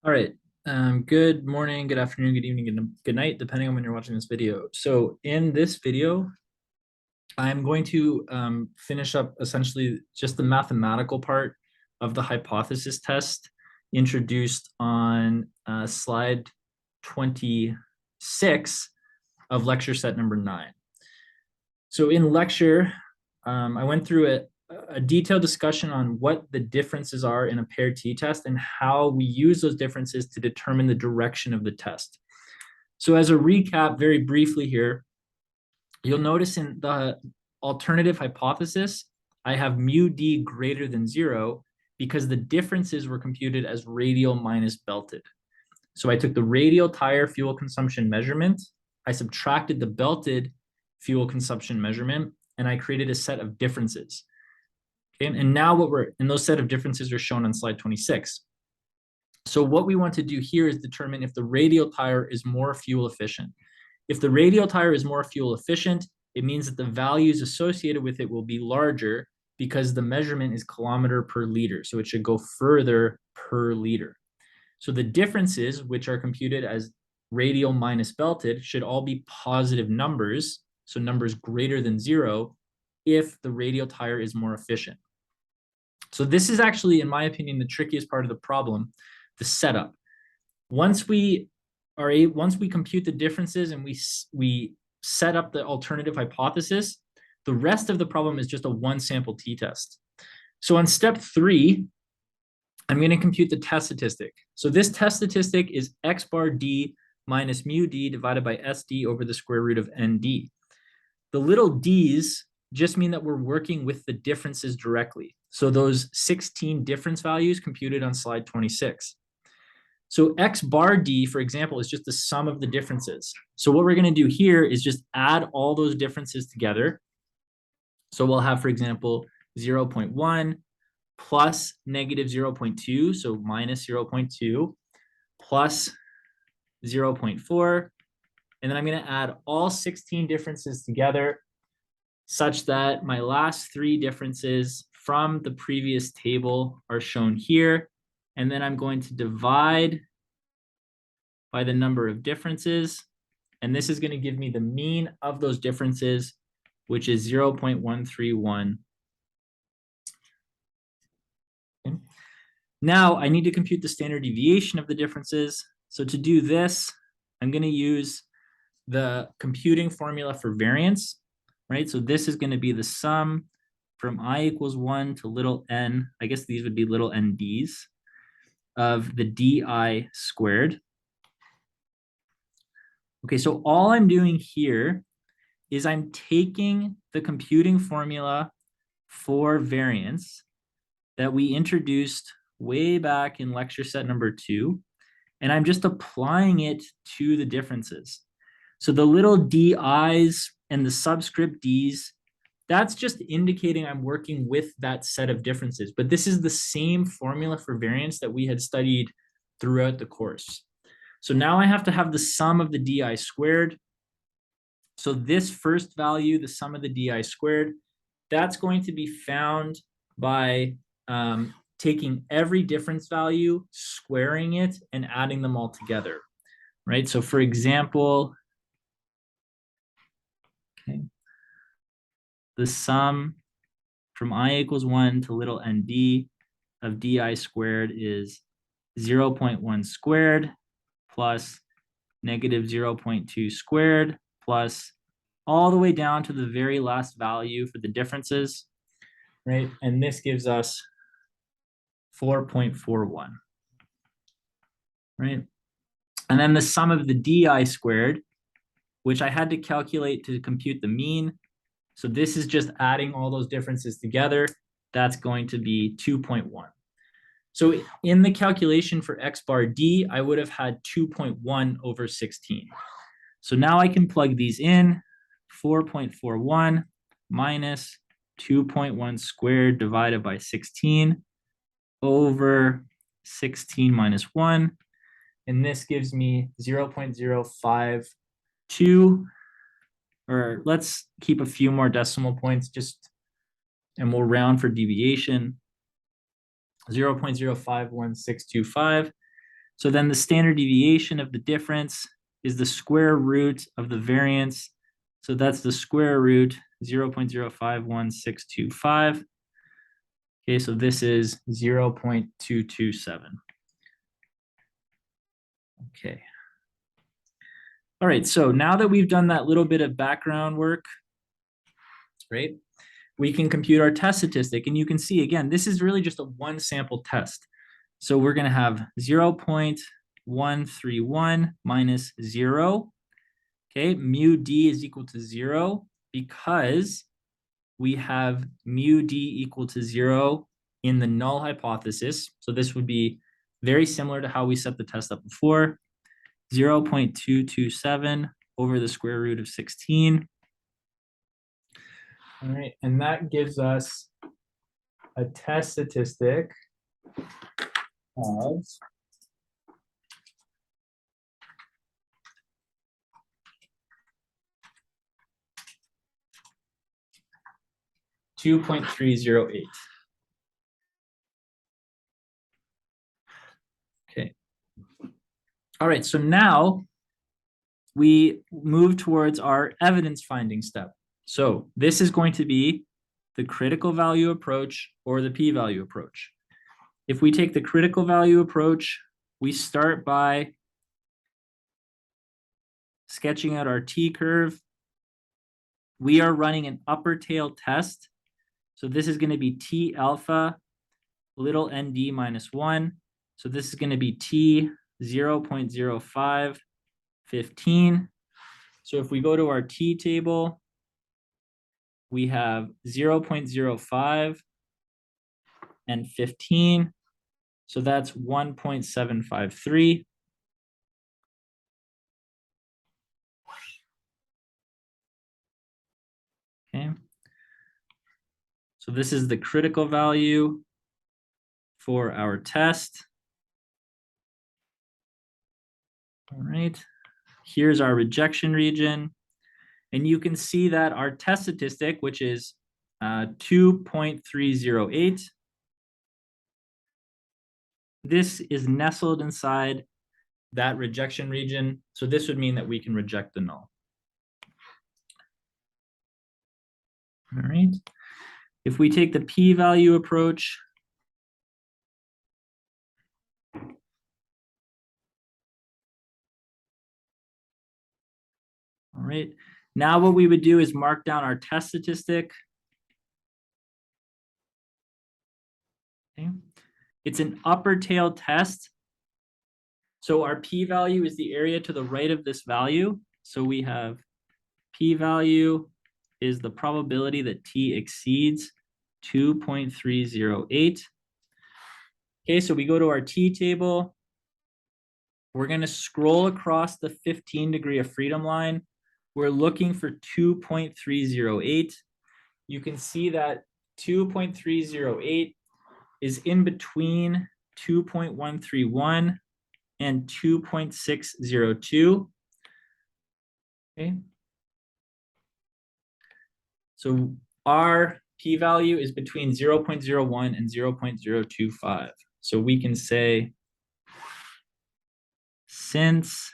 All right. Good morning, good afternoon, good evening, good night, depending on when you're watching this video. So in this video, I'm going to finish up essentially just the mathematical part of the hypothesis test introduced on slide 26 of lecture set number 9. So in lecture, I went through a detailed discussion on what the differences are in a paired t-test and how we use those differences to determine the direction of the test. So as a recap, very briefly here, you'll notice in the alternative hypothesis, I have mu d greater than 0 because the differences were computed as radial minus belted. So I took the radial tire fuel consumption measurement, I subtracted the belted fuel consumption measurement, and I created a set of differences. Okay, and now those set of differences are shown on slide 26. So what we want to do here is determine if the radial tire is more fuel efficient. If the radial tire is more fuel efficient, it means that the values associated with it will be larger because the measurement is kilometer per liter. So it should go further per liter. So the differences, which are computed as radial minus belted, should all be positive numbers. So numbers greater than 0 if the radial tire is more efficient. So this is actually, in my opinion, the trickiest part of the problem, the setup. Once we compute the differences and we set up the alternative hypothesis, the rest of the problem is just a one sample t-test. So on step 3, I'm going to compute the test statistic. So this test statistic is x bar d minus mu d divided by sd over the square root of nd. The little d's just mean that we're working with the differences directly. So those 16 difference values computed on slide 26. So x bar d, for example, is just the sum of the differences. So what we're going to do here is just add all those differences together. So we'll have, for example, 0.1 plus negative 0.2, so minus 0.2, plus 0.4. And then I'm going to add all 16 differences together such that my last 3 differences from the previous table are shown here. And then I'm going to divide by the number of differences. And this is going to give me the mean of those differences, which is 0.131. Okay. Now I need to compute the standard deviation of the differences. So to do this, I'm going to use the computing formula for variance, right? So this is going to be the sum from I equals 1 to little n, I guess these would be little nds, of the di squared. Okay, so all I'm doing here is I'm taking the computing formula for variance that we introduced way back in lecture set number 2, and I'm just applying it to the differences. So the little di's and the subscript d's, that's just indicating I'm working with that set of differences. But this is the same formula for variance that we had studied throughout the course. So now I have to have the sum of the di squared. So this first value, the sum of the di squared, that's going to be found by taking every difference value, squaring it, and adding them all together, right? So for example, okay, the sum from I equals 1 to little nd of di squared is 0.1 squared plus negative 0.2 squared plus all the way down to the very last value for the differences, right? And this gives us 4.41, right? And then the sum of the di squared, which I had to calculate to compute the mean. So this is just adding all those differences together. That's going to be 2.1. So in the calculation for x bar d, I would have had 2.1 over 16. So now I can plug these in. 4.41 minus 2.1 squared divided by 16 over 16 minus 1. And this gives me 0.052, or let's keep a few more decimal points and we'll round for deviation. 0.051625. So then the standard deviation of the difference is the square root of the variance. So that's the square root 0.051625. Okay, so this is 0.227. Okay. All right, so now that we've done that little bit of background work, right, we can compute our test statistic. And you can see, again, this is really just a one sample test. So we're going to have 0.131 minus 0. Okay, mu d is equal to 0 because we have mu d equal to 0 in the null hypothesis. So this would be very similar to how we set the test up before. 0.227 over the square root of 16. All right, and that gives us a test statistic of 2.308. Okay. All right, so now we move towards our evidence finding step. So this is going to be the critical value approach or the p-value approach. If we take the critical value approach, we start by sketching out our t-curve. We are running an upper tail test. So this is going to be t alpha little nd minus 1. So this is going to be t 0.0515. So if we go to our t table, we have 0.05 and 15. So that's 1.753. Okay. So this is the critical value for our test. All right. Here's our rejection region. And you can see that our test statistic, which is 2.308, this is nestled inside that rejection region. So this would mean that we can reject the null. All right. If we take the p-value approach, all right, now what we would do is mark down our test statistic. Okay. It's an upper tail test. So our p-value is the area to the right of this value. So we have p-value is the probability that t exceeds 2.308. Okay, so we go to our t table. We're going to scroll across the 15 degree of freedom line. We're looking for 2.308. You can see that 2.308 is in between 2.131 and 2.602. Okay. So our p-value is between 0.01 and 0.025. So we can say since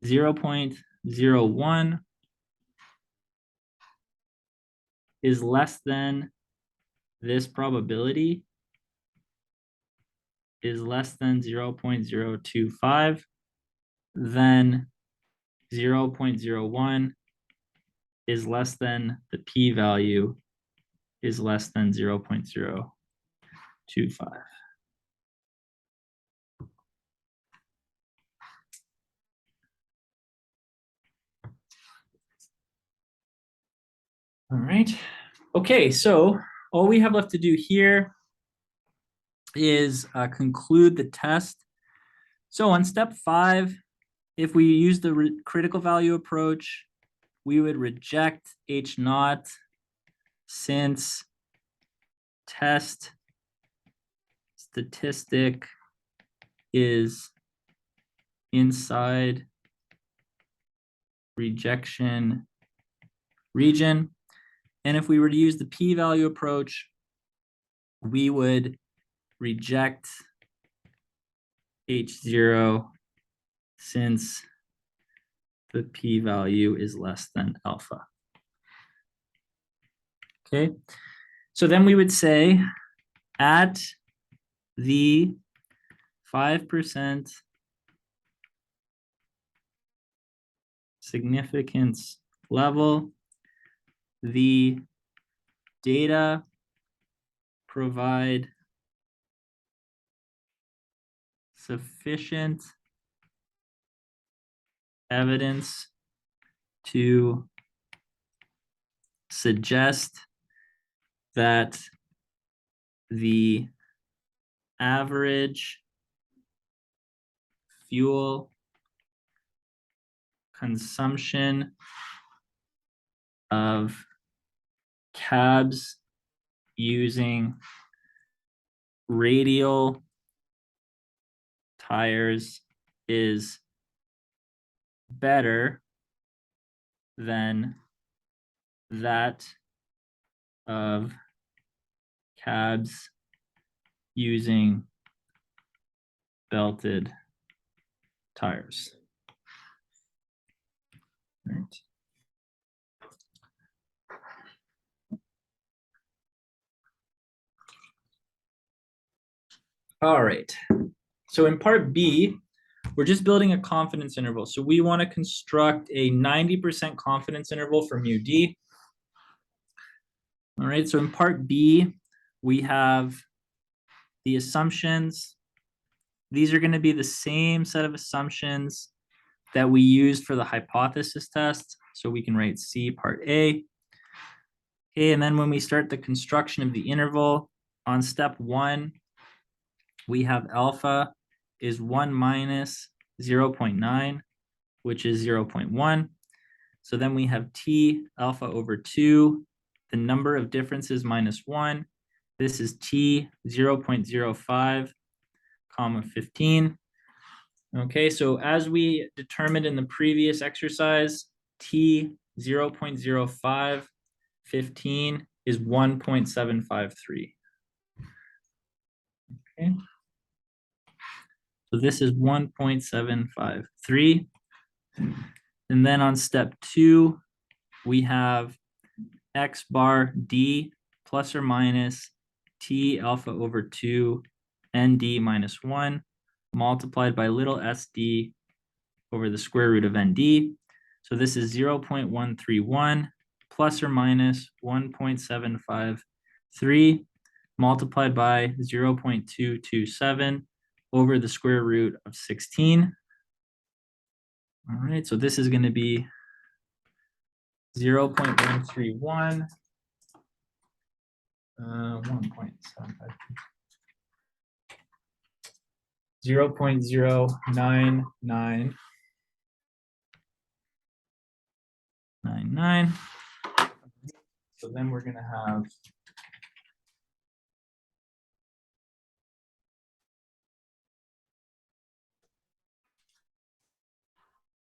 0.01 is less than this probability is less than 0.025, then 0.01 is less than the p-value is less than 0.025. All right. Okay, so all we have left to do here is conclude the test. So on step 5, if we use the critical value approach, we would reject H naught since test statistic is inside rejection region. And if we were to use the p-value approach, we would reject H0 since the p-value is less than alpha. Okay, so then we would say at the 5% significance level, the data provide sufficient evidence to suggest that the average fuel consumption of cabs using radial tires is better than that of cabs using belted tires. Right. All right. So in part B, we're just building a confidence interval. So we want to construct a 90% confidence interval for mu D. All right, so in part B, we have the assumptions. These are going to be the same set of assumptions that we used for the hypothesis test. So we can write C part A. Okay, and then when we start the construction of the interval, on step 1, we have alpha is 1 minus 0.9, which is 0.1. So then we have T alpha over 2, the number of differences minus 1. This is T 0.05, comma 15. Okay, so as we determined in the previous exercise, T 0.05, 15 is 1.753. Okay. So this is 1.753. And then on step 2, we have X bar D plus or minus T alpha over 2 ND minus 1 multiplied by little sd over the square root of ND. So this is 0.131 plus or minus 1.753 multiplied by 0.227 over the square root of 16. All right, so this is going to be 0.131, 1.75, 0.09999. So then we're going to have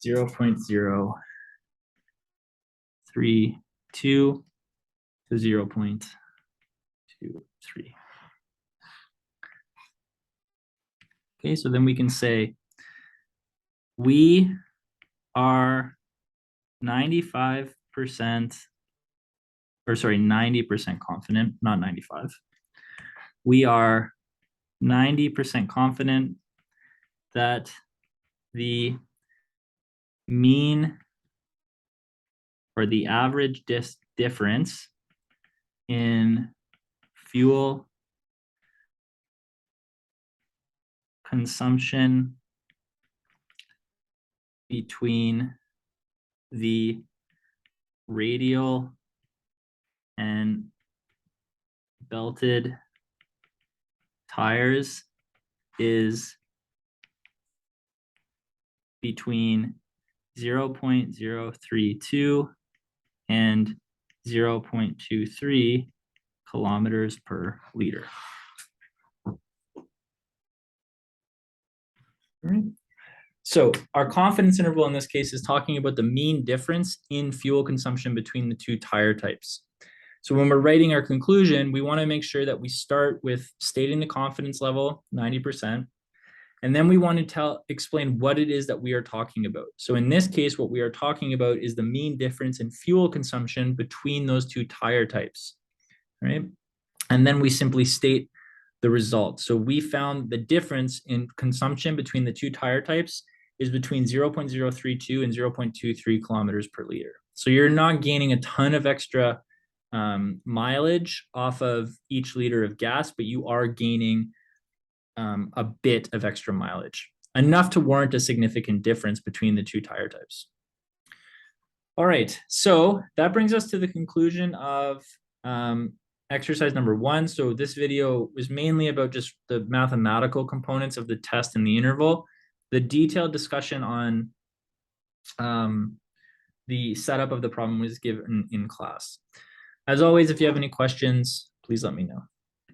0.032 to 0.23. Okay, so then we can say we are 90% confident, not 95. We are 90% confident that the mean or the average difference in fuel consumption between the radial and belted tires is between 0.032 and 0.23 kilometers per liter. All right. So our confidence interval in this case is talking about the mean difference in fuel consumption between the two tire types. So when we're writing our conclusion, we want to make sure that we start with stating the confidence level, 90%, And then we want to explain what it is that we are talking about. So in this case, what we are talking about is the mean difference in fuel consumption between those two tire types, right? And then we simply state the result. So we found the difference in consumption between the two tire types is between 0.032 and 0.23 kilometers per liter. So you're not gaining a ton of extra mileage off of each liter of gas, but you are gaining a bit of extra mileage, enough to warrant a significant difference between the two tire types. All right, so that brings us to the conclusion of exercise number 1. So this video was mainly about just the mathematical components of the test and the interval. The detailed discussion on the setup of the problem was given in class. As always, if you have any questions, please let me know.